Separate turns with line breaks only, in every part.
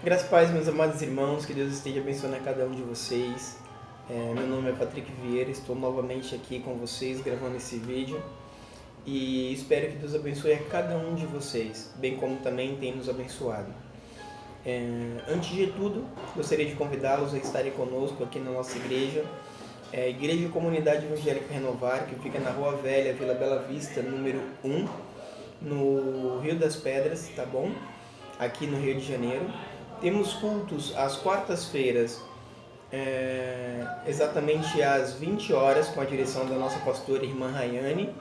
Graças e paz, meus amados irmãos, que Deus esteja abençoando a cada um de vocês. Meu nome é Patrick Vieira, estou novamente aqui com vocês gravando esse vídeo e espero que Deus abençoe a cada um de vocês, bem como também tem nos abençoado. Antes de tudo, gostaria de convidá-los a estarem conosco aqui na nossa igreja, Igreja Comunidade Evangélica Renovar, que fica na Rua Velha, Vila Bela Vista, número 1, no Rio das Pedras, tá bom? Aqui no Rio de Janeiro. Temos cultos às quartas-feiras, exatamente às 20 horas, com a direção da nossa pastora irmã Rayane,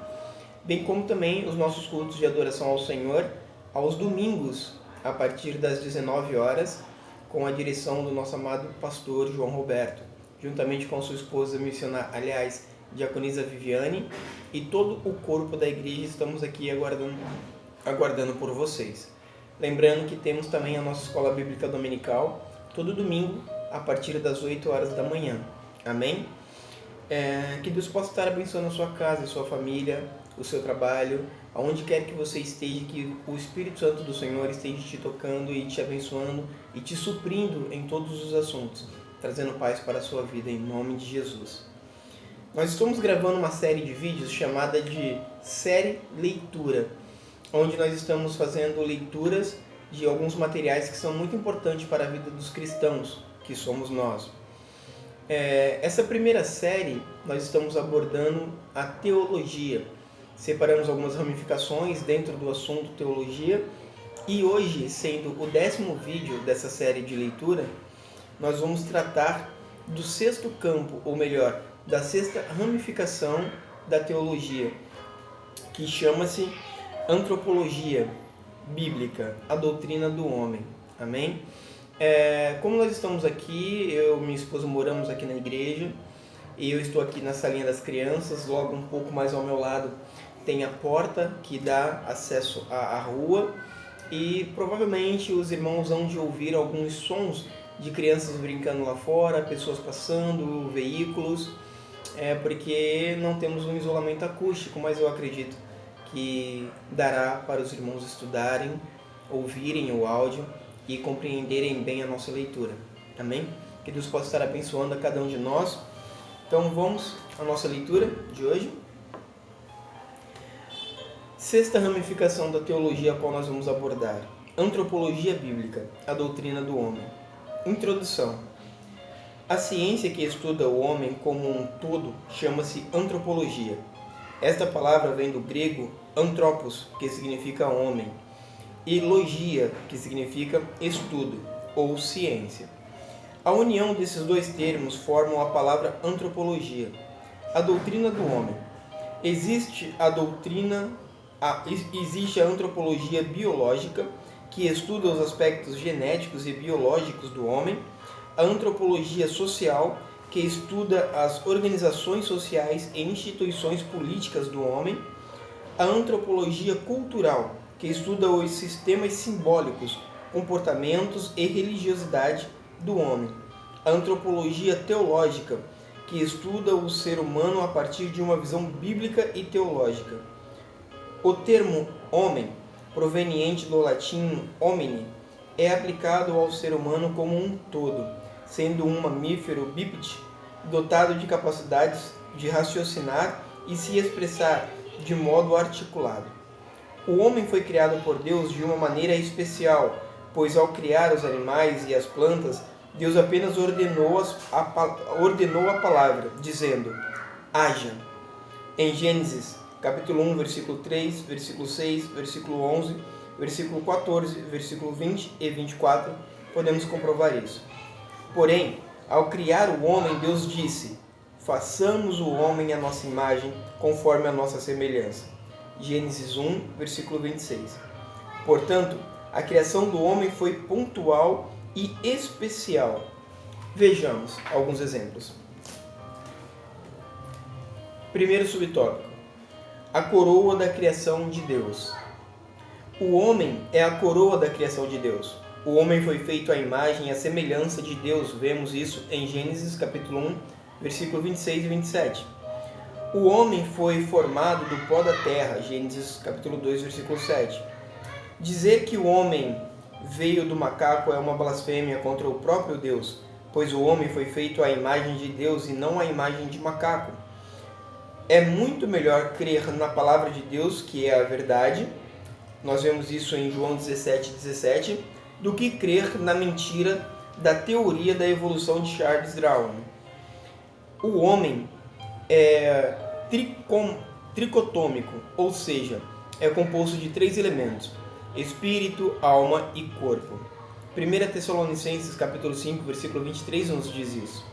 bem como também os nossos cultos de adoração ao Senhor, aos domingos, a partir das 19 horas, com a direção do nosso amado pastor João Roberto, juntamente com sua esposa missionária, diaconisa Viviane, e todo o corpo da igreja. Estamos aqui aguardando por vocês. Lembrando que temos também a nossa escola bíblica dominical, todo domingo, a partir das 8 horas da manhã. Amém? Que Deus possa estar abençoando a sua casa, a sua família, o seu trabalho, aonde quer que você esteja, que o Espírito Santo do Senhor esteja te tocando e te abençoando e te suprindo em todos os assuntos, trazendo paz para a sua vida, em nome de Jesus. Nós estamos gravando uma série de vídeos chamada de Série Leitura, onde nós estamos fazendo leituras de alguns materiais que são muito importantes para a vida dos cristãos, que somos nós. Essa primeira série, nós estamos abordando a teologia. Separamos algumas ramificações dentro do assunto teologia, e hoje, sendo o 10º vídeo dessa série de leitura, nós vamos tratar do 6º campo, ou melhor, da 6ª ramificação da teologia, que chama-se Antropologia Bíblica, a doutrina do homem. Amém? Como nós estamos aqui, eu e minha esposa moramos aqui na igreja, e eu estou aqui na salinha das crianças. Logo um pouco mais ao meu lado tem a porta que dá acesso à rua, e provavelmente os irmãos vão de ouvir alguns sons de crianças brincando lá fora, pessoas passando, veículos, porque não temos um isolamento acústico, mas eu acredito que dará para os irmãos estudarem, ouvirem o áudio e compreenderem bem a nossa leitura. Amém? Que Deus possa estar abençoando a cada um de nós. Então vamos à nossa leitura de hoje. 6ª ramificação da teologia a qual nós vamos abordar: Antropologia Bíblica, a doutrina do homem. Introdução. A ciência que estuda o homem como um todo chama-se antropologia. Esta palavra vem do grego anthropos, que significa homem, e logia, que significa estudo ou ciência. A união desses dois termos formam a palavra antropologia, a doutrina do homem. Existe a antropologia biológica, que estuda os aspectos genéticos e biológicos do homem, a antropologia social, que estuda as organizações sociais e instituições políticas do homem, a antropologia cultural, que estuda os sistemas simbólicos, comportamentos e religiosidade do homem, a antropologia teológica, que estuda o ser humano a partir de uma visão bíblica e teológica. O termo homem, proveniente do latim homine, é aplicado ao ser humano como um todo, sendo um mamífero bípede dotado de capacidades de raciocinar e se expressar de modo articulado. O homem foi criado por Deus de uma maneira especial, pois ao criar os animais e as plantas, Deus apenas ordenou a palavra, dizendo: haja. Em Gênesis, capítulo 1, versículo 3, versículo 6, versículo 11, versículo 14, versículo 20 e 24, podemos comprovar isso. Porém, ao criar o homem, Deus disse: façamos o homem à nossa imagem, conforme a nossa semelhança. Gênesis 1, versículo 26. Portanto, a criação do homem foi pontual e especial. Vejamos alguns exemplos. Primeiro subtópico: a coroa da criação de Deus. O homem é a coroa da criação de Deus. O homem foi feito à imagem e à semelhança de Deus. Vemos isso em Gênesis capítulo 1, versículo 26 e 27. O homem foi formado do pó da terra. Gênesis capítulo 2, versículo 7. Dizer que o homem veio do macaco é uma blasfêmia contra o próprio Deus, pois o homem foi feito à imagem de Deus e não à imagem de macaco. É muito melhor crer na palavra de Deus, que é a verdade, nós vemos isso em João 17:17, do que crer na mentira da teoria da evolução de Charles Darwin. O homem é tricotômico, ou seja, é composto de 3 elementos: espírito, alma e corpo. 1 Tessalonicenses capítulo 5, versículo 23 nos diz isso.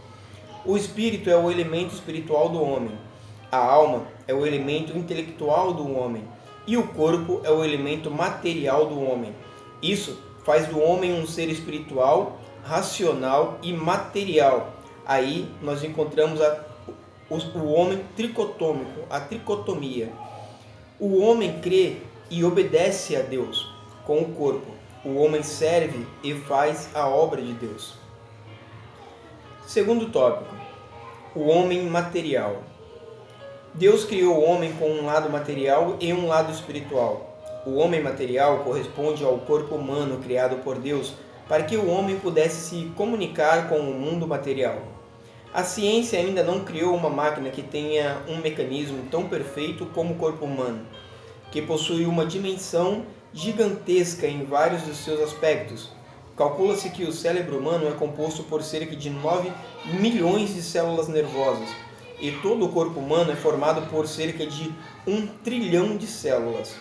O espírito é o elemento espiritual do homem, a alma é o elemento intelectual do homem e o corpo é o elemento material do homem. Isso faz do homem um ser espiritual, racional e material. Aí nós encontramos o homem tricotômico, a tricotomia. O homem crê e obedece a Deus com o corpo. O homem serve e faz a obra de Deus. Segundo tópico, o homem material. Deus criou o homem com um lado material e um lado espiritual. O homem material corresponde ao corpo humano criado por Deus para que o homem pudesse se comunicar com o mundo material. A ciência ainda não criou uma máquina que tenha um mecanismo tão perfeito como o corpo humano, que possui uma dimensão gigantesca em vários dos seus aspectos. Calcula-se que o cérebro humano é composto por cerca de 9 milhões de células nervosas, e todo o corpo humano é formado por cerca de 1 trilhão de células.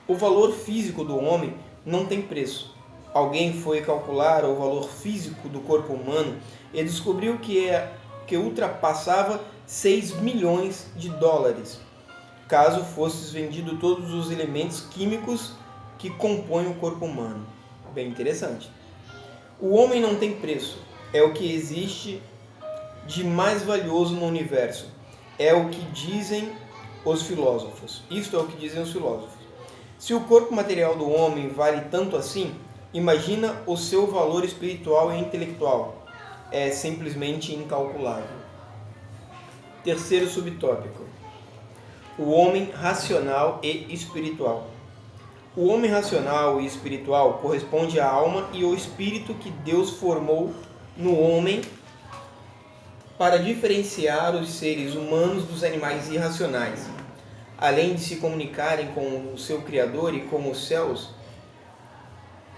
O valor físico do homem não tem preço. Alguém foi calcular o valor físico do corpo humano e descobriu que ultrapassava 6 milhões de dólares, caso fossem vendidos todos os elementos químicos que compõem o corpo humano. Bem interessante. O homem não tem preço. É o que existe de mais valioso no universo. É o que dizem os filósofos. Isto é o que dizem os filósofos. Se o corpo material do homem vale tanto assim, imagina o seu valor espiritual e intelectual. É simplesmente incalculável. Terceiro subtópico: o homem racional e espiritual. O homem racional e espiritual corresponde à alma e ao espírito que Deus formou no homem para diferenciar os seres humanos dos animais irracionais. Além de se comunicarem com o seu Criador e com os céus,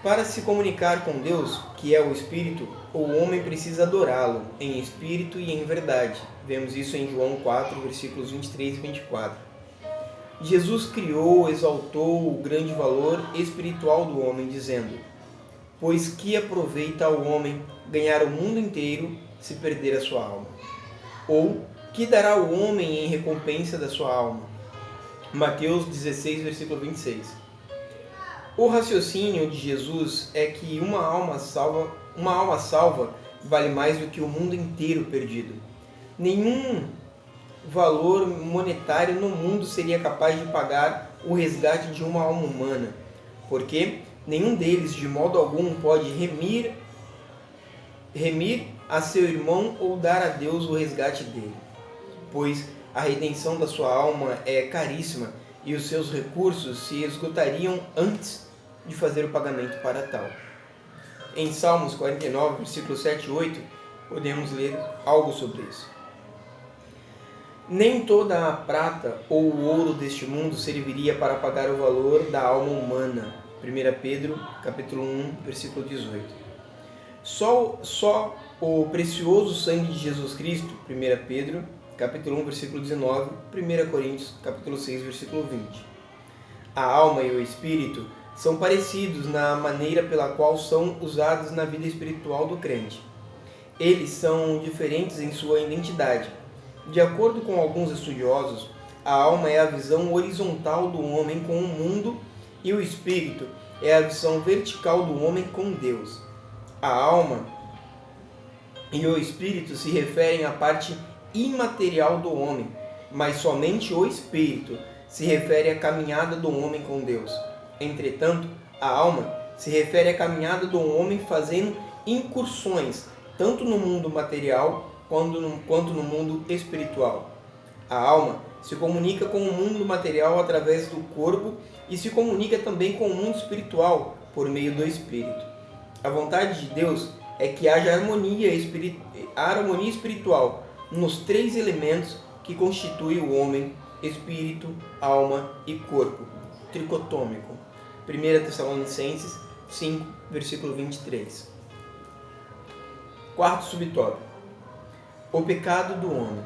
para se comunicar com Deus, que é o Espírito, o homem precisa adorá-lo em espírito e em verdade. Vemos isso em João 4, versículos 23 e 24. Jesus criou, exaltou o grande valor espiritual do homem, dizendo: pois que aproveita ao homem ganhar o mundo inteiro se perder a sua alma? Ou que dará o homem em recompensa da sua alma? Mateus 16, versículo 26. O raciocínio de Jesus é que uma alma salva vale mais do que o mundo inteiro perdido. Nenhum valor monetário no mundo seria capaz de pagar o resgate de uma alma humana, porque nenhum deles, de modo algum, pode remir a seu irmão ou dar a Deus o resgate dele, pois a redenção da sua alma é caríssima e os seus recursos se esgotariam antes de fazer o pagamento para tal. Em Salmos 49, versículos 7 e 8, podemos ler algo sobre isso. Nem toda a prata ou o ouro deste mundo serviria para pagar o valor da alma humana. 1 Pedro, capítulo 1, versículo 18. Só o precioso sangue de Jesus Cristo, 1 Pedro, capítulo 1, versículo 19, 1 Coríntios, capítulo 6, versículo 20. A alma e o espírito são parecidos na maneira pela qual são usados na vida espiritual do crente. Eles são diferentes em sua identidade. De acordo com alguns estudiosos, a alma é a visão horizontal do homem com o mundo e o espírito é a visão vertical do homem com Deus. A alma e o espírito se referem à parte imaterial do homem, mas somente o espírito se refere à caminhada do homem com Deus. Entretanto, a alma se refere à caminhada do homem fazendo incursões, tanto no mundo material quanto no mundo espiritual. A alma se comunica com o mundo material através do corpo e se comunica também com o mundo espiritual por meio do Espírito. A vontade de Deus é que haja harmonia espiritual nos três elementos que constituem o homem: espírito, alma e corpo, tricotômico. 1 Tessalonicenses 5, versículo 23. Quarto subtópico: o pecado do homem.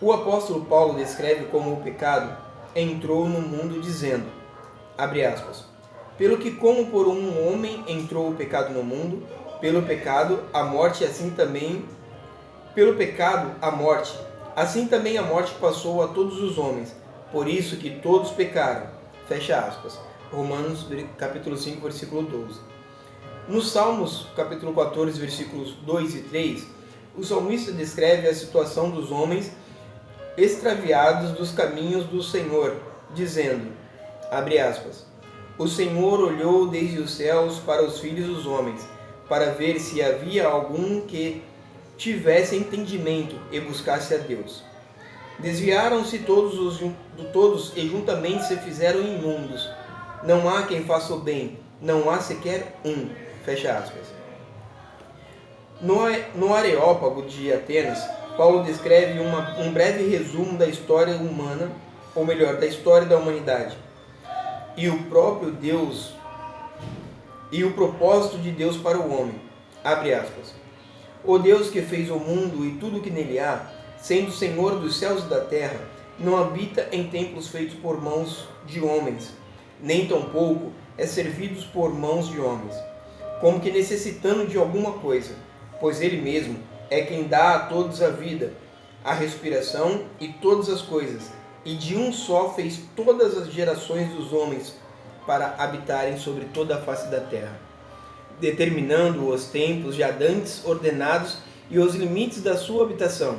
O apóstolo Paulo descreve como o pecado entrou no mundo dizendo, abre aspas, pelo que como por um homem entrou o pecado no mundo, pelo pecado a morte, assim também a morte passou a todos os homens, por isso que todos pecaram. Fecha aspas. Romanos capítulo 5, versículo 12. Nos Salmos, capítulo 14, versículos 2 e 3, o salmista descreve a situação dos homens extraviados dos caminhos do Senhor, dizendo, abre aspas, o Senhor olhou desde os céus para os filhos dos homens, para ver se havia algum que tivesse entendimento e buscasse a Deus. Desviaram-se todos e juntamente se fizeram imundos. Não há quem faça o bem, não há sequer um. Fecha aspas. No Areópago de Atenas, Paulo descreve um breve resumo da história humana, ou melhor, da história da humanidade, e o próprio Deus, e o propósito de Deus para o homem. Abre aspas. O Deus que fez o mundo e tudo o que nele há, sendo Senhor dos céus e da terra, não habita em templos feitos por mãos de homens, nem tampouco é servido por mãos de homens, como que necessitando de alguma coisa, pois ele mesmo é quem dá a todos a vida, a respiração e todas as coisas, e de um só fez todas as gerações dos homens para habitarem sobre toda a face da terra, determinando os tempos já dantes ordenados e os limites da sua habitação,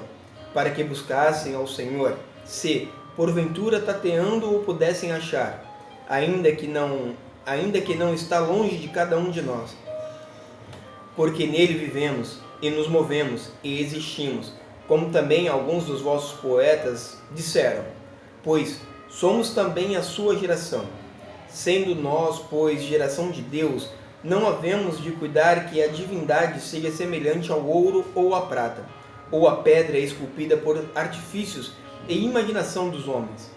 para que buscassem ao Senhor, se, porventura, tateando o pudessem achar, ainda que não está longe de cada um de nós. Porque nele vivemos, e nos movemos, e existimos, como também alguns dos vossos poetas disseram, pois somos também a sua geração. Sendo nós, pois, geração de Deus, não havemos de cuidar que a divindade seja semelhante ao ouro ou à prata, ou à pedra esculpida por artifícios e imaginação dos homens.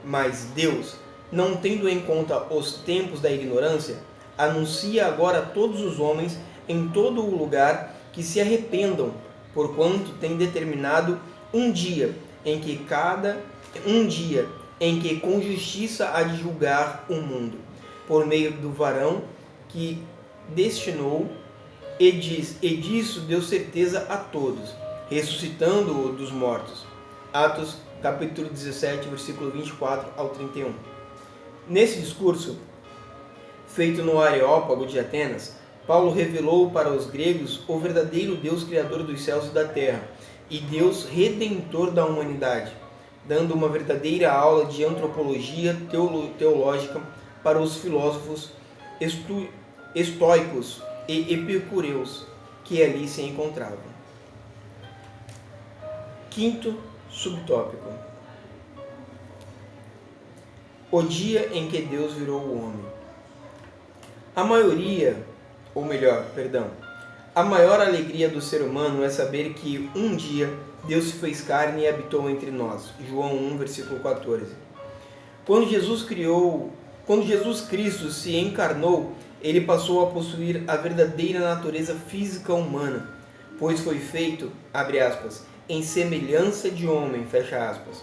Mas Deus, não tendo em conta os tempos da ignorância, anuncia agora a todos os homens em todo o lugar que se arrependam, porquanto tem determinado um dia em que com justiça há de julgar o mundo, por meio do varão que destinou, e disso deu certeza a todos, ressuscitando-o dos mortos. Atos capítulo 17, versículo 24 ao 31. Nesse discurso, feito no Areópago de Atenas, Paulo revelou para os gregos o verdadeiro Deus criador dos céus e da terra, e Deus redentor da humanidade, dando uma verdadeira aula de antropologia teológica para os filósofos estoicos e epicureus que ali se encontravam. Quinto subtópico: o dia em que Deus virou o homem. A maior alegria do ser humano é saber que um dia Deus se fez carne e habitou entre nós. João 1, versículo 14. Quando Jesus Cristo se encarnou, ele passou a possuir a verdadeira natureza física humana, pois foi feito, abre aspas, em semelhança de homem, fecha aspas.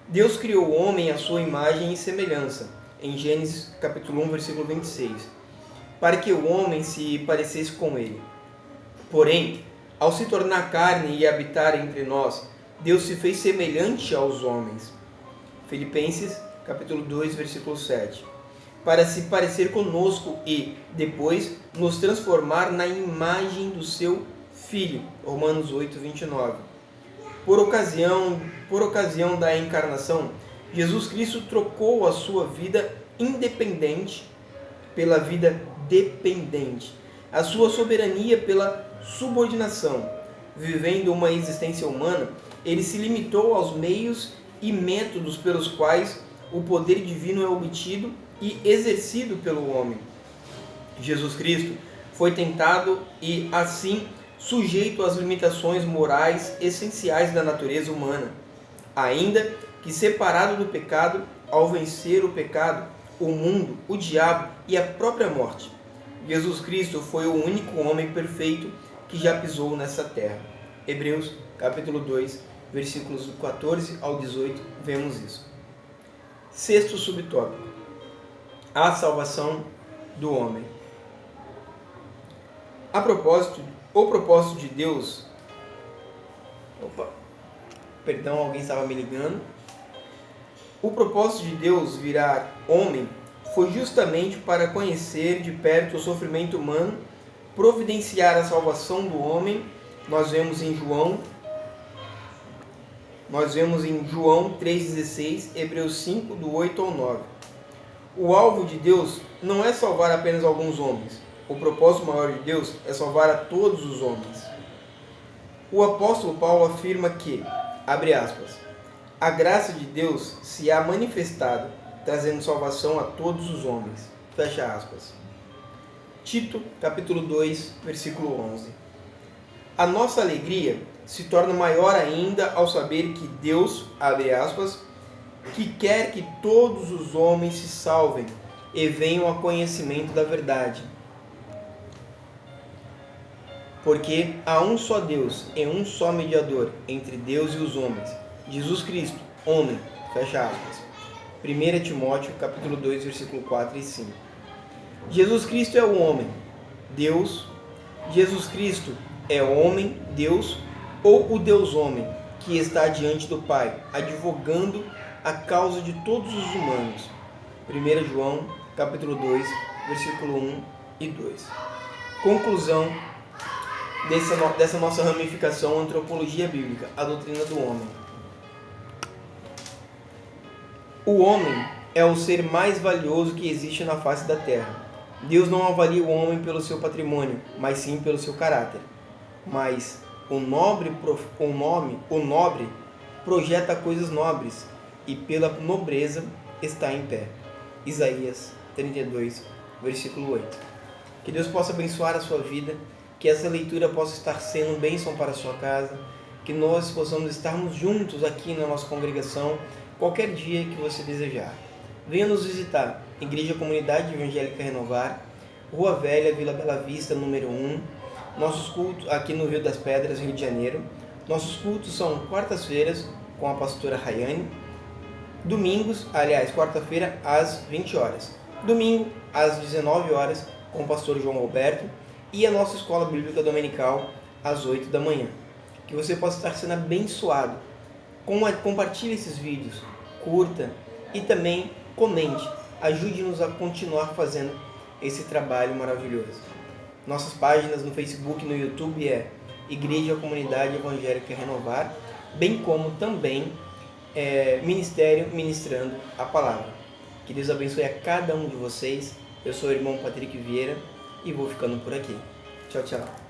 Deus criou o homem à sua imagem e semelhança, em Gênesis capítulo 1, versículo 26, para que o homem se parecesse com ele. Porém, ao se tornar carne e habitar entre nós, Deus se fez semelhante aos homens. Filipenses capítulo 2, versículo 7. Para se parecer conosco e, depois, nos transformar na imagem do seu Filho. Romanos 8, 29. Por ocasião da encarnação, Jesus Cristo trocou a sua vida independente pela vida dependente, a sua soberania pela subordinação. Vivendo uma existência humana, ele se limitou aos meios e métodos pelos quais o poder divino é obtido e exercido pelo homem. Jesus Cristo foi tentado e, assim, sujeito às limitações morais essenciais da natureza humana, ainda que separado do pecado, ao vencer o pecado, o mundo, o diabo e a própria morte. Jesus Cristo foi o único homem perfeito que já pisou nessa terra. Hebreus, capítulo 2, versículos do 14 ao 18, vemos isso. Sexto subtópico: a salvação do homem. O propósito de Deus... alguém estava me ligando. O propósito de Deus virar homem foi justamente para conhecer de perto o sofrimento humano, providenciar a salvação do homem. Nós vemos em João 3,16, Hebreus 5, do 8 ao 9. O alvo de Deus não é salvar apenas alguns homens. O propósito maior de Deus é salvar a todos os homens. O apóstolo Paulo afirma que, abre aspas, a graça de Deus se há manifestado, trazendo salvação a todos os homens. Fecha aspas. Tito, capítulo 2, versículo 11. A nossa alegria se torna maior ainda ao saber que Deus, abre aspas, que quer que todos os homens se salvem e venham ao conhecimento da verdade. Porque há um só Deus e um só mediador entre Deus e os homens, Jesus Cristo, homem, fecha aspas. 1 Timóteo, capítulo 2, versículo 4 e 5. Jesus Cristo é o homem, Deus. Jesus Cristo é homem, Deus, ou o Deus homem, que está diante do Pai, advogando a causa de todos os humanos. 1 João, capítulo 2, versículo 1 e 2. Conclusão dessa nossa ramificação, antropologia bíblica, a doutrina do homem. O homem é o ser mais valioso que existe na face da terra. Deus não avalia o homem pelo seu patrimônio, mas sim pelo seu caráter. Mas o nobre projeta coisas nobres e pela nobreza está em pé. Isaías 32, versículo 8. Que Deus possa abençoar a sua vida, que essa leitura possa estar sendo bênção para a sua casa, que nós possamos estarmos juntos aqui na nossa congregação, qualquer dia que você desejar. Venha nos visitar, Igreja Comunidade Evangélica Renovar, Rua Velha, Vila Bela Vista, número 1, nossos cultos aqui no Rio das Pedras, Rio de Janeiro. Nossos cultos são quartas-feiras com a pastora Rayane, quarta-feira às 20 horas, domingo às 19 horas com o pastor João Roberto e a nossa escola bíblica dominical às 8 da manhã. Que você possa estar sendo abençoado. Compartilhe esses vídeos, curta e também comente. Ajude-nos a continuar fazendo esse trabalho maravilhoso. Nossas páginas no Facebook e no YouTube é Igreja Comunidade Evangélica Renovar, bem como também Ministério Ministrando a Palavra. Que Deus abençoe a cada um de vocês. Eu sou o irmão Patrick Vieira e vou ficando por aqui. Tchau, tchau.